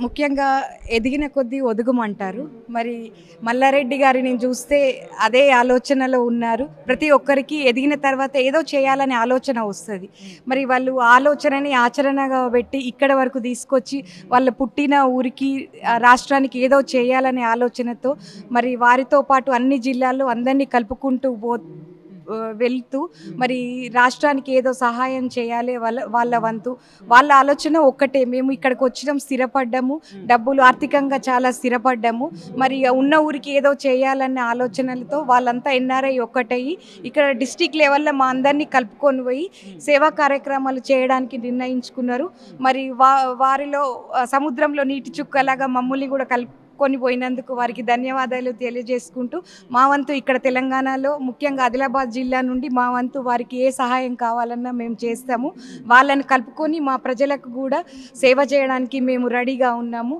ముఖ్యంగా ఎదిగిన కొద్దీ ఒదుగుమంటారు. మరి మల్లారెడ్డి గారిని చూస్తే అదే ఆలోచనలో ఉన్నారు. ప్రతి ఒక్కరికి ఎదిగిన తర్వాత ఏదో చేయాలనే ఆలోచన వస్తది. మరి వాళ్ళు ఆలోచనని ఆచరణగా పెట్టి ఇక్కడ వరకు తీసుకొచ్చి వాళ్ళ పుట్టిన ఊరికి, రాష్ట్రానికి ఏదో చేయాలనే ఆలోచనతో మరి వారితో పాటు అన్ని జిల్లాల్లో అందరినీ కలుపుకుంటూ వెళ్తూ మరి రాష్ట్రానికి ఏదో సహాయం చేయాలి, వాళ్ళ వంతు వాళ్ళ ఆలోచన ఒక్కటే. మేము ఇక్కడికి వచ్చినాం, స్థిరపడ్డాము, డబ్బులు ఆర్థికంగా చాలా స్థిరపడ్డాము, మరి ఉన్న ఊరికి ఏదో చేయాలన్న ఆలోచనలతో వాళ్ళంతా ఎన్ఆర్ఐ ఒక్కటయ్యి ఇక్కడ డిస్టిక్ లెవెల్లో మా అందరినీ కలుపుకొని పోయి సేవా కార్యక్రమాలు చేయడానికి నిర్ణయించుకున్నారు. మరి వారిలో సముద్రంలో నీటి చుక్కలాగా మమ్మల్ని కూడా కొని పోయినందుకు వారికి ధన్యవాదాలు తెలియజేసుకుంటూ, మా వంతు ఇక్కడ తెలంగాణలో ముఖ్యంగా ఆదిలాబాద్ జిల్లా నుండి మా వంతు వారికి ఏ సహాయం కావాలన్నా మేము చేస్తాము. వాళ్ళని కలుపుకొని మా ప్రజలకు కూడా సేవ చేయడానికి మేము రెడీగా ఉన్నాము.